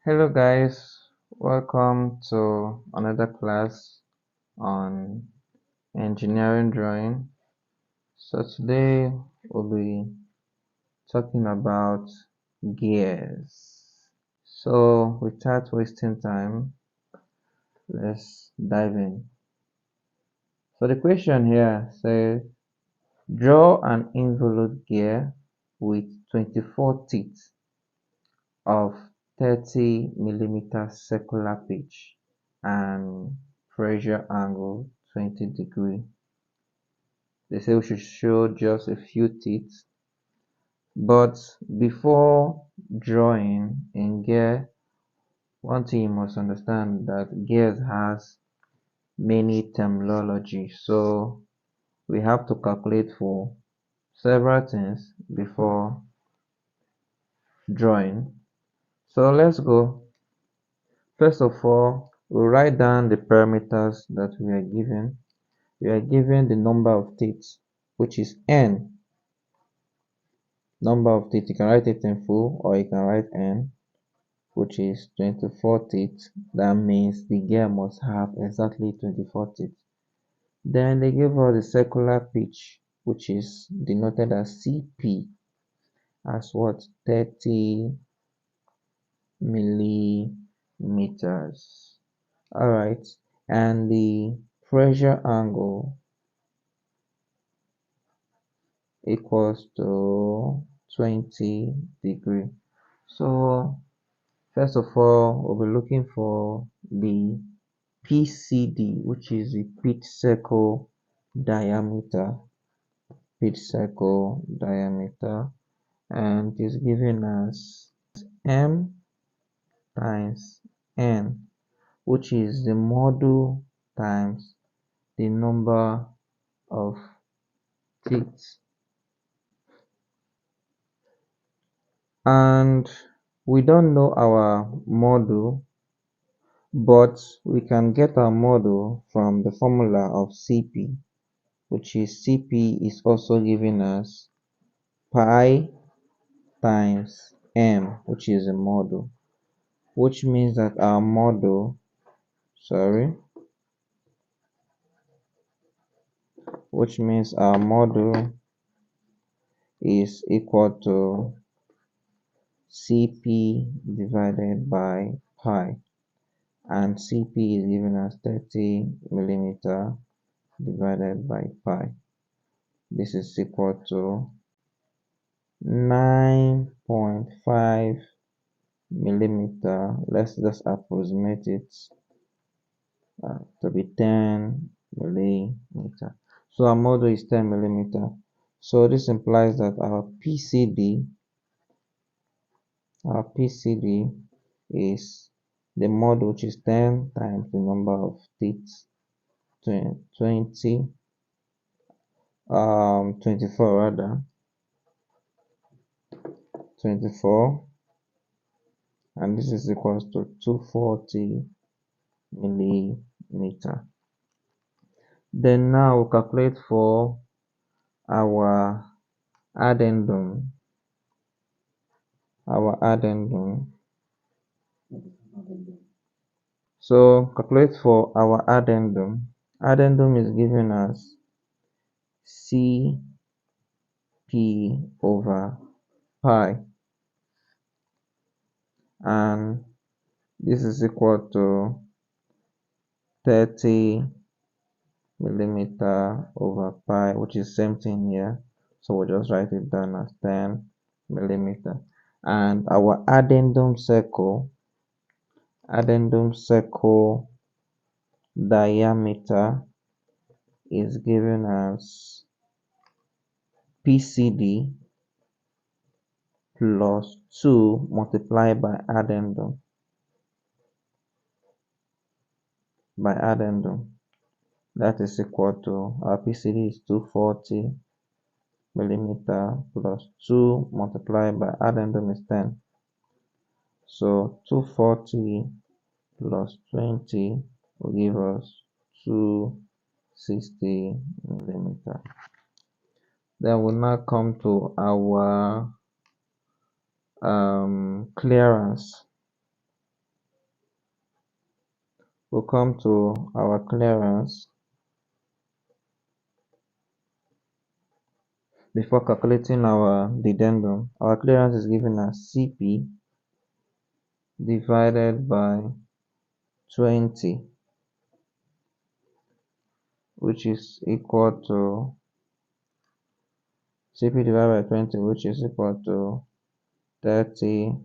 Hello guys, welcome to another class on engineering drawing. So today we'll be talking about gears. So without wasting time, let's dive in. So the question here says, draw an involute gear with 24 teeth of 30 mm circular pitch and pressure angle 20°. They say we should show just a few teeth, but before drawing in gear, one thing you must understand that gears has many terminology, so we have to calculate for several things before drawing. So let's go. First of all, we'll write down the parameters that we are given. We are given the number of teeth, which is n. Number of teeth, you can write it in full or you can write n, which is 24 teeth. That means the gear must have exactly 24 teeth. Then they give us the circular pitch, which is denoted as CP, as what? 30 millimeters. Alright, and the pressure angle equals to 20°. So first of all, we'll be looking for the PCD, which is the pitch circle diameter. Pitch circle diameter, and is given as M times N, which is the module times the number of teeth. And we don't know our module, but we can get our module from the formula of CP, which is CP is also given as pi times m, which is a module, which means that our module, which means our module is equal to CP divided by pi, and CP is given as 30 millimeter divided by pi. This is equal to 9.5 millimeter. Let's just approximate it to be 10 millimeter. So our module is 10 millimeter. So this implies that our PCD is the module, which is 10 times the number of teeth, 24 rather, 24, and this is equals to 240 millimeter. Then now we'll calculate for our addendum. So calculate for our addendum. Addendum is given as CP over pi, and this is equal to 30 millimeter over pi, which is same thing here. So we'll just write it down as 10 millimeter. And our addendum circle diameter is given as PCD plus 2 multiplied by addendum. That is equal to, our PCD is 240 millimeter plus 2 multiplied by addendum is 10. So 240 plus 20 will give us 260 millimeter. Then we'll now come to our clearance. we'll come to our clearance. Before calculating our Deddendum, our clearance is given as Cp divided by 20, which is equal to Cp divided by 20, which is equal to 30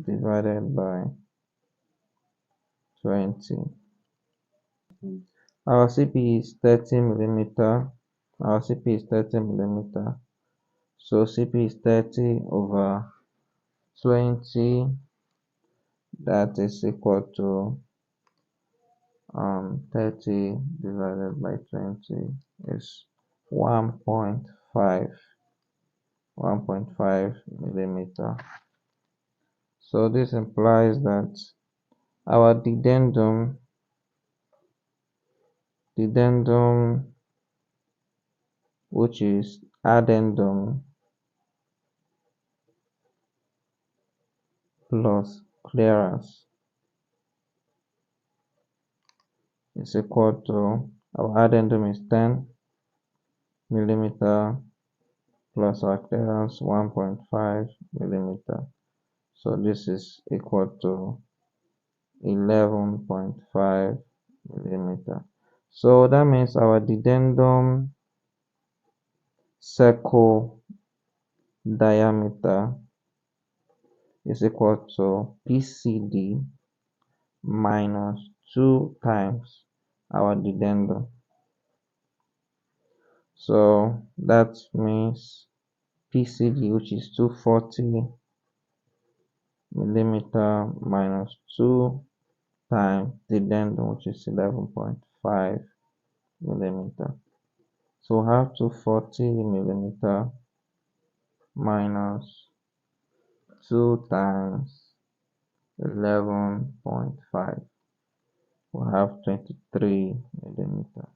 divided by 20. Our Cp is 30 millimeter. Our Cp is 30 millimeter. So Cp is 30 over 20. That is equal to 30 divided by 20 is 1.5 millimeter. So this implies that our Deddendum which is Addendum plus clearance is equal to, our Addendum is 10 millimeter plus our clearance 1.5 millimeter. So this is equal to 11.5 millimeter. So that means our Deddendum circle diameter is equal to PCD minus 2 times our Deddendum. So that means PCD, which is 240 millimeter, minus 2 times Deddendum, which is 11.5 millimeter. So we have 240 millimeter minus 2 times 11.5. We have 23 millimeter.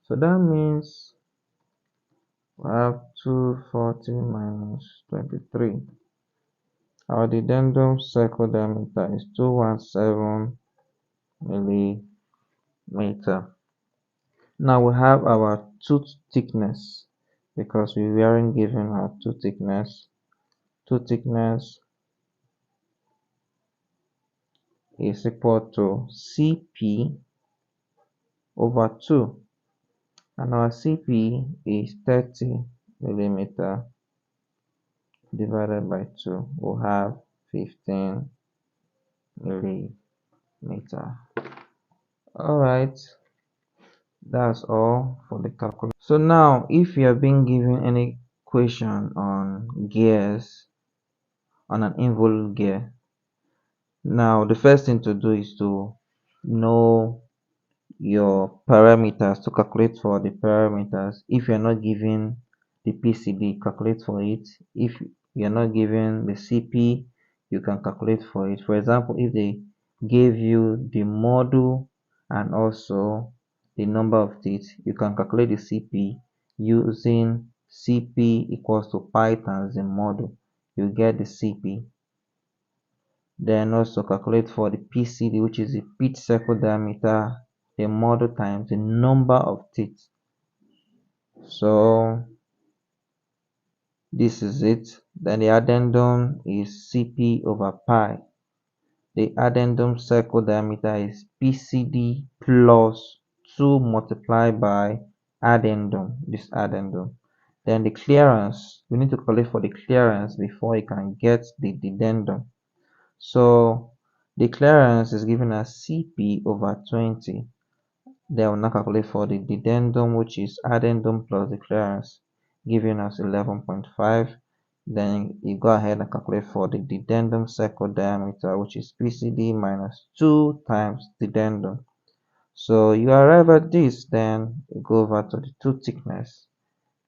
So that means we have 240 minus 23. Our Deddendum circle diameter is 217 millimeter. Now we have our tooth thickness, because we weren't given our tooth thickness. Tooth thickness is equal to Cp over 2, and our Cp is 30 millimeter divided by 2. We'll have 15 millimeter. Alright, that's all for the calculation. So now, if you have been given any question on gears, on an involute gear, now the first thing to do is to know your parameters, to calculate for the parameters. If you're not given the PCD, calculate for it. If you're not given the CP, you can calculate for it. For example, if they gave you the module and also the number of teeth, you can calculate the CP using CP equals to pi times the module. You get the CP. Then also calculate for the PCD, which is the pitch circle diameter, the module times the number of teeth. So this is it. Then the addendum is Cp over pi. The addendum circle diameter is PCD plus 2 multiplied by addendum, this addendum. Then the clearance, we need to calculate for the clearance before you can get the Deddendum. So the clearance is given as Cp over 20. Then we'll now calculate for the Deddendum, which is addendum plus the clearance, giving us 11.5. Then you go ahead and calculate for the Deddendum circle diameter, which is PCD minus 2 times Deddendum. So you arrive at this, then you go over to the tooth thickness.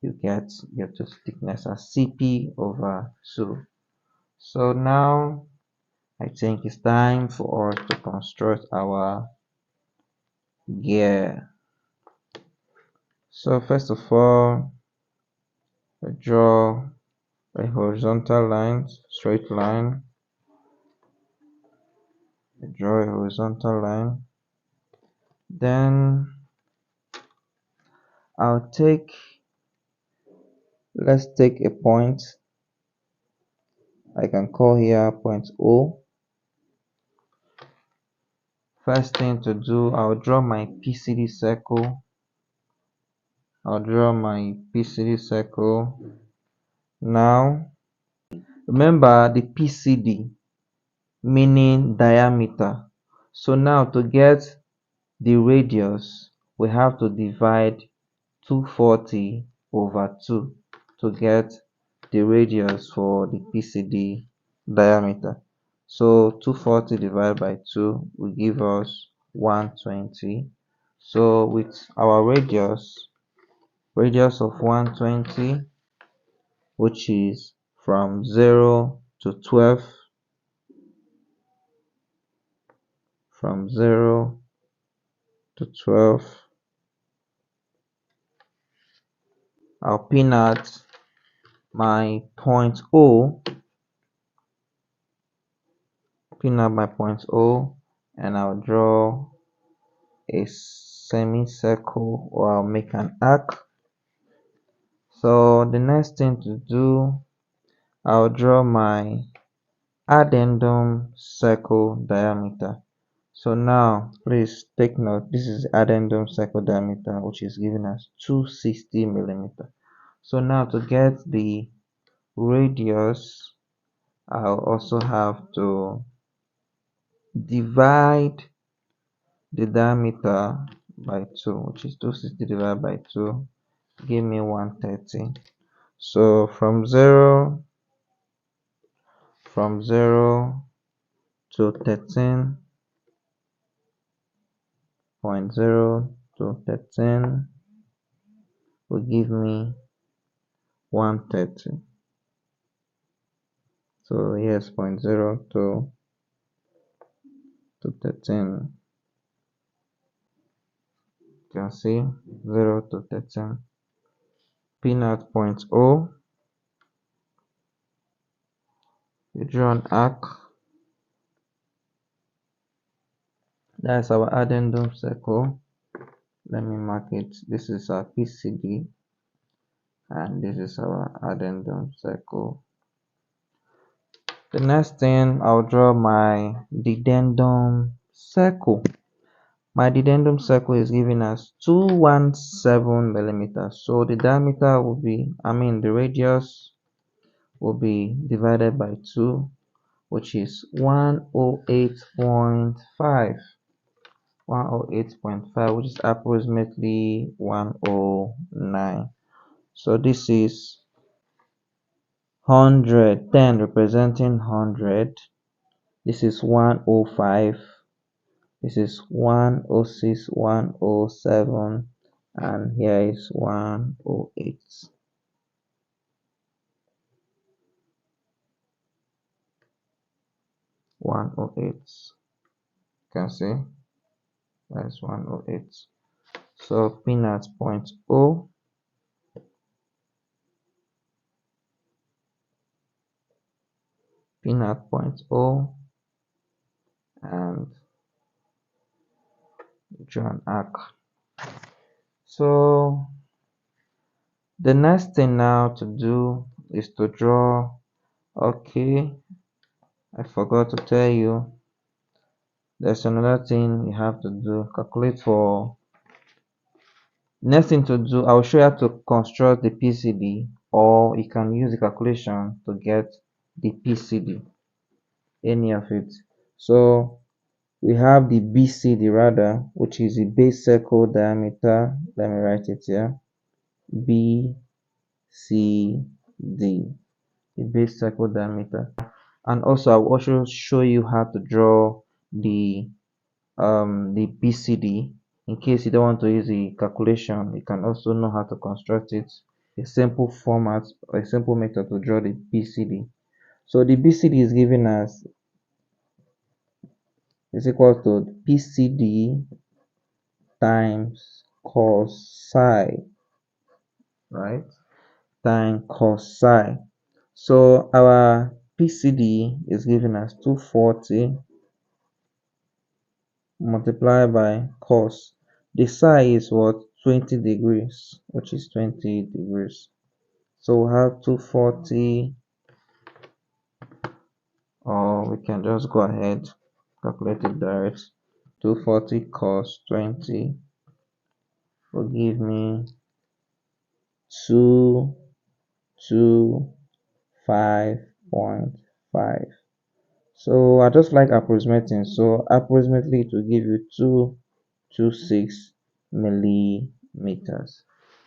You get your tooth thickness as Cp over 2. So now I think it's time for us to construct our gear. So first of all, I draw a horizontal line, straight line. I draw a horizontal line. Then let's take a point. I can call here point O. First thing to do, I'll draw my PCD circle. Now, remember the PCD meaning diameter. So now to get the radius, we have to divide 240 over 2 to get the radius for the PCD diameter. So 240 divided by 2 will give us 120. So with our radius of 120, which is from 0 to 12, from 0 to 12, I'll pin out my point O, and I'll draw a semicircle, or I'll make an arc. So the next thing to do, I'll draw my addendum circle diameter. So now please take note, this is addendum circle diameter, which is given as 260 millimeter. So now to get the radius, I'll also have to divide the diameter by 2, which is 260 divided by 2, give me 130. So from 0 to 13.0 to 13 will give me 130. So yes, 0.0 to 13. You can see 0 to 13. Pin out point O. You draw an arc. That's our addendum circle. Let me mark it. This is our PCD, and this is our addendum circle. The next thing, I'll draw my Deddendum circle. My Deddendum circle is given as 217 millimeters. So the diameter will be, the radius will be divided by 2, which is 108.5. 108.5, which is approximately 109. So this is 100, 10 representing 100. This is 105. This is 106, 107, and here is 108. 108. You can see that's 108. So pin at point O. Pin at point O and draw an arc. So the next thing now to do is to draw. Okay, I forgot to tell you, there's another thing you have to do. Calculate for. Next thing to do, I'll show you how to construct the PCD, or you can use the calculation to get the PCD, any of it. So we have the BCD rather, which is the base circle diameter. Let me write it here. BCD, the base circle diameter. And also I'll also show you how to draw the BCD. In case you don't want to use the calculation, you can also know how to construct it, a simple format or a simple method to draw the BCD. So the BCD is given as is equal to PCD times cos psi, right? Times cos psi. So our PCD is given as 240 multiplied by cos. The side is what? 20 degrees, which is 20 degrees. So we have 240, or we can just go ahead, calculate it direct. 240 cos 20 will give me 225.5. So I just like approximating. So approximately it will give you 226 millimeters.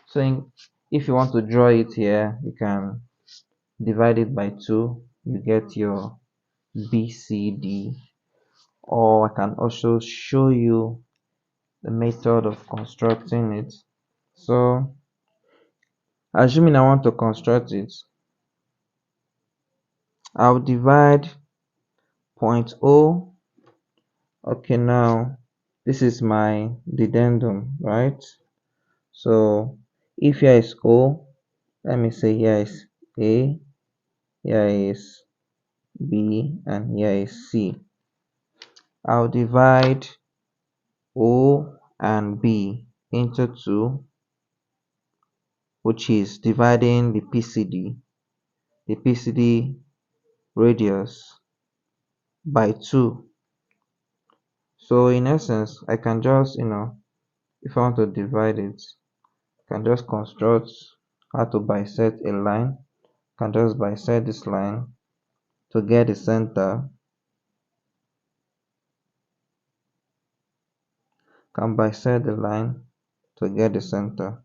So if you want to draw it here, you can divide it by 2. You get your BCD. Or I can also show you the method of constructing it. So assuming I want to construct it, I'll divide point O. Okay, now this is my Deddendum, right? So if here is O, let me say here is A, here is B, and here is C. I'll divide O and B into 2, which is dividing the PCD radius by 2. So in essence, I can just, if I want to divide it, I can just construct how to bisect a line. I can just bisect this line to get the center. Can bisect the line to get the center.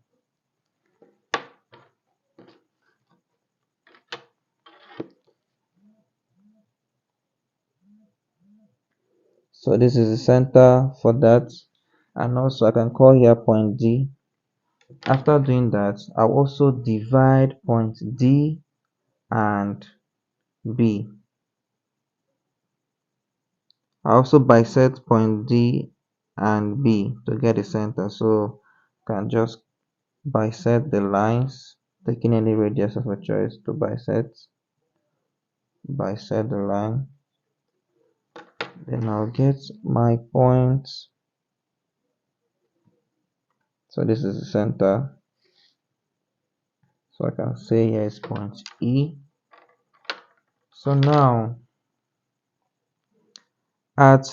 So this is the center for that. And also I can call here point D. After doing that, I'll also divide point D and B. I also bisect point D and B to get the center. So I can just bisect the lines, taking any radius of a choice to bisect the line. Then I'll get my point. So this is the center. So I can say here is point E. So now at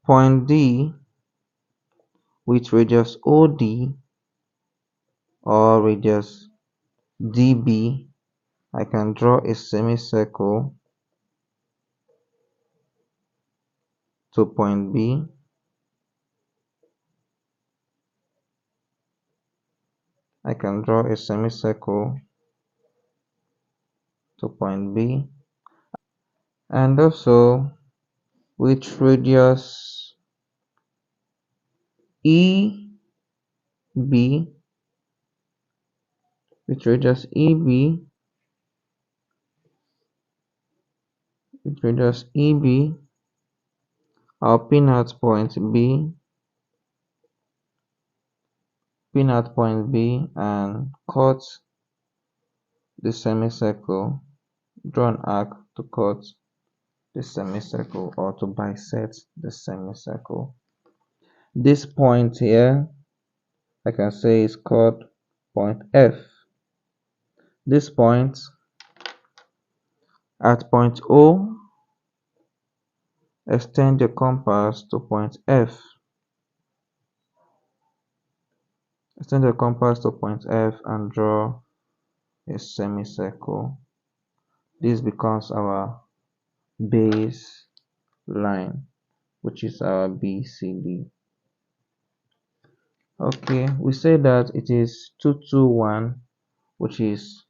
point D with radius OD or radius DB, I can draw a semicircle to point B. I can draw a semicircle to point B, and also with radius EB, with radius EB, I'll pin at point B, and cut the semicircle, draw an arc to cut the semicircle or to bisect the semicircle. This point here, I can say is called point F. This point at point O, extend your compass to point F. Extend your compass to point F and draw a semicircle. This becomes our base line, which is our BCD. Okay, we say that it is 221, which is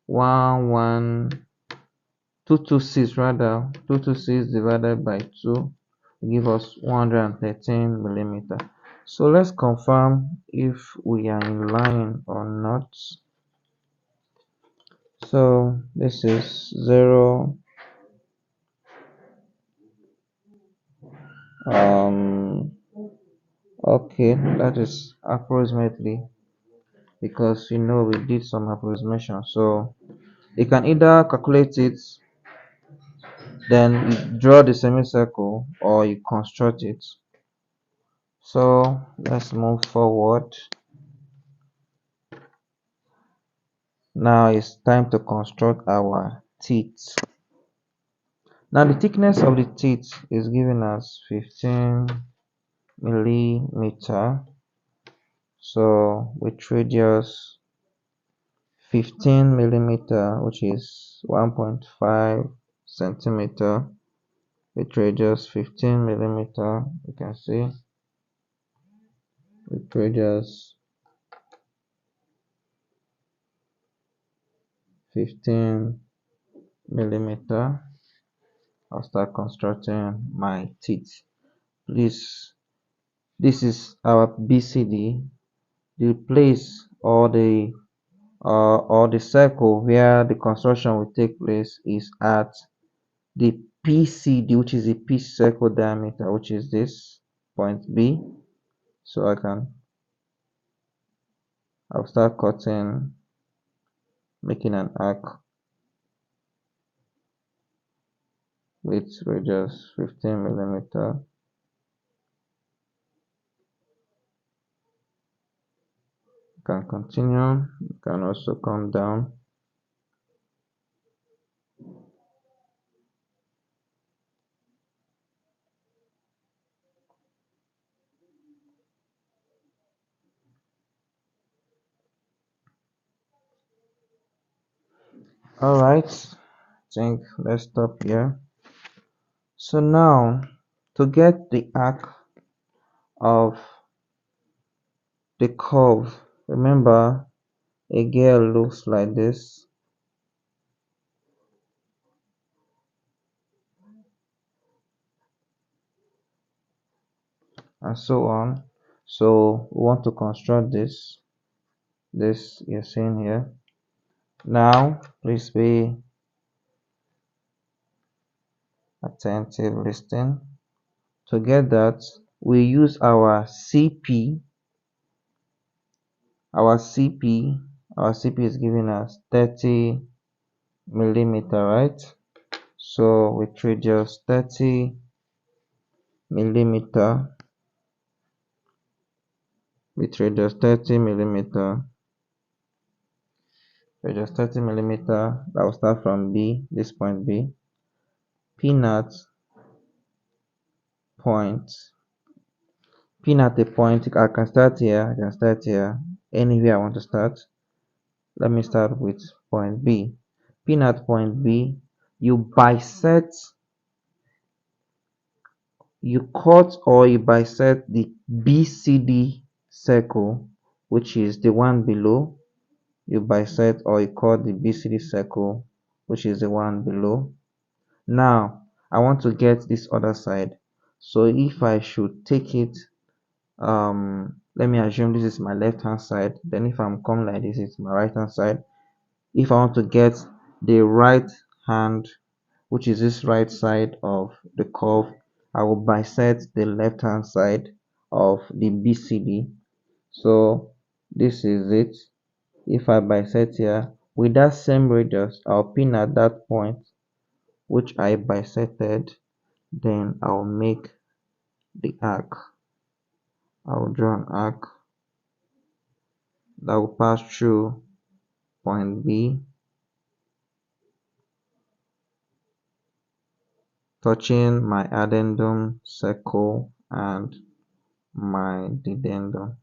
226 rather. 226 divided by 2 will give us 113 millimeter. So let's confirm if we are in line or not. So this is 0, okay, that is approximately, because we did some approximation. So you can either calculate it, then you draw the semicircle, or you construct it. So let's move forward. Now it's time to construct our teeth. Now the thickness of the teeth is given as 15 millimeter. So with radius 15 millimeter, which is 1.5 centimeter, with radius 15 millimeter, you can see with radius 15 millimeter, I'll start constructing my teeth. Please, this is our BCD. The place or the circle where the construction will take place is at the PCD, which is the pitch circle diameter, which is this point B. So I'll start cutting, making an arc with radius 15 millimeter. You can continue, you can also come down. Alright, I think let's stop here. So now, to get the arc of the curve, remember a girl looks like this, and so on. So we want to construct this you're seeing here. Now please be attentive, listen. To get that, we use our CP. Our CP is giving us 30 millimeter, right? So with radius 30 millimeter, with radius 30 millimeter, that will start from B, this point B. P naught point, pin at a point. I can start here, anywhere I want to start. Let me start with point B. Pin at point B, you bisect, you cut or you bisect the BCD circle, which is the one below. You bisect or you cut the BCD circle, which is the one below. Now I want to get this other side. So if I should take it, let me assume this is my left hand side, then if I'm coming like this, it's my right hand side. If I want to get the right hand, which is this right side of the curve, I will bisect the left hand side of the BCD. So this is it. If I bisect here with that same radius, I'll pin at that point which I bisected, then I'll make the arc. I'll draw an arc that will pass through point B, touching my addendum circle and my deddendum.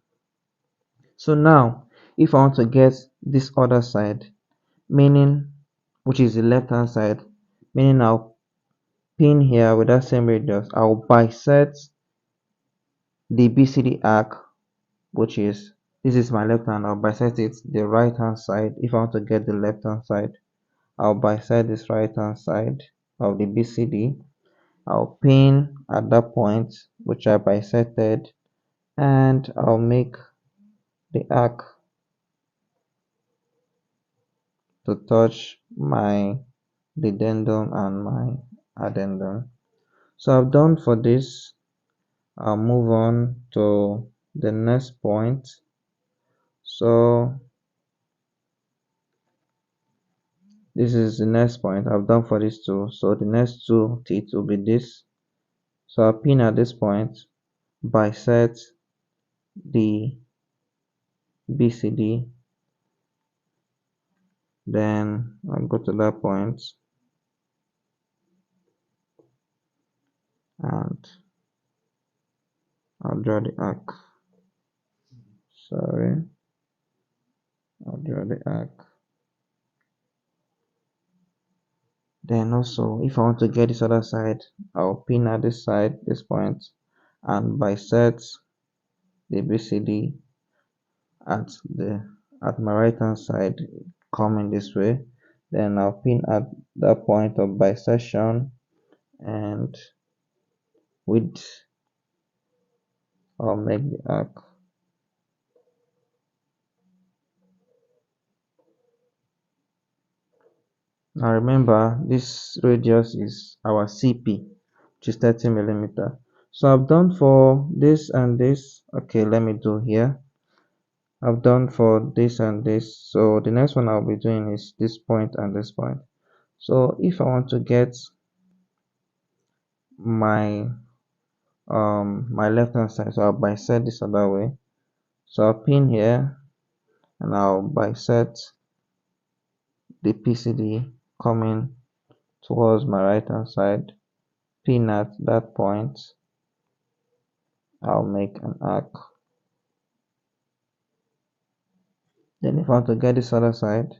So now, if I want to get this other side, meaning which is the left hand side, meaning I'll pin here with that same radius, I'll bisect the BCD arc, which is this is my left hand, I'll bisect it the right hand side. If I want to get the left hand side, I'll bisect this right hand side of the BCD. I'll pin at that point which I bisected, and I'll make the arc to touch my deddendum and my addendum. So I've done for this. I'll move on to the next point. So this is the next point I've done for this too. So the next two teeth will be this. So I'll pin at this point, bisect the BCD, then I'll go to that point and I'll draw the arc. Sorry, I'll draw the arc. Then also, if I want to get this other side, I'll pin at this side, this point, and bisect the BCD at my right hand side, coming this way. Then I'll pin at that point of bisection, and with I'll make the arc. Now remember, this radius is our CP, which is 30 millimeter. So I've done for this and this. Okay, let me do here. I've done for this and this. So the next one I'll be doing is this point and this point. So if I want to get my my left hand side, so I'll bisect this other way. So I'll pin here and I'll bisect the PCD coming towards my right hand side, pin at that point. I'll make an arc. Then if I want to get this other side,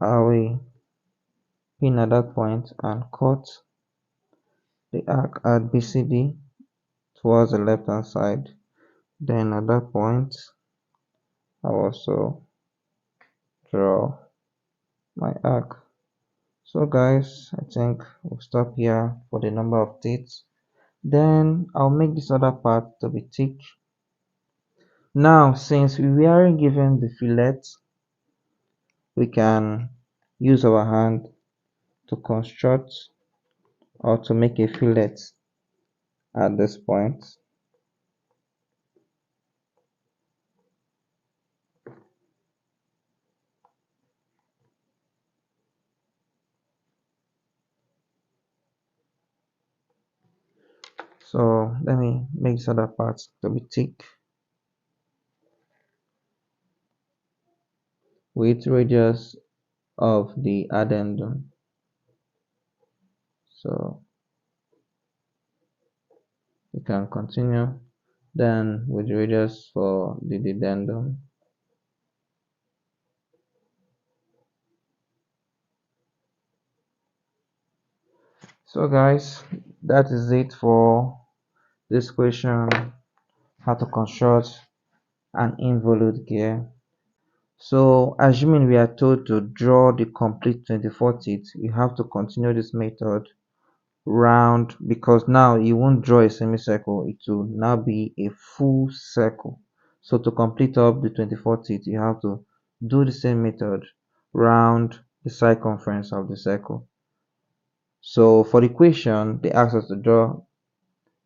I will pin at that point and cut the arc at BCD towards the left hand side. Then at that point, I also draw my arc. So guys, I think we'll stop here for the number of teeth. Then I'll make this other part to be thick. Now, since we aren't given the fillet, we can use our hand to construct or to make a fillet at this point. So let me make this other part to be thick with radius of the addendum. So we can continue then with radius for the deddendum. So guys, that is it for this question, how to construct an involute gear. So assuming we are told to draw the complete 24 teeth, you have to continue this method round, because now you won't draw a semicircle, it will now be a full circle. So to complete up the 24 teeth, you have to do the same method round the circumference of the circle. So for the question, they asked us to draw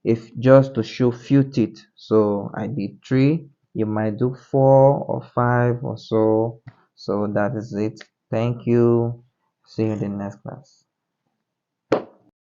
if just to show few teeth. So I did 3, you might do 4 or 5 or so. So that is it. Thank you. See you in the next class.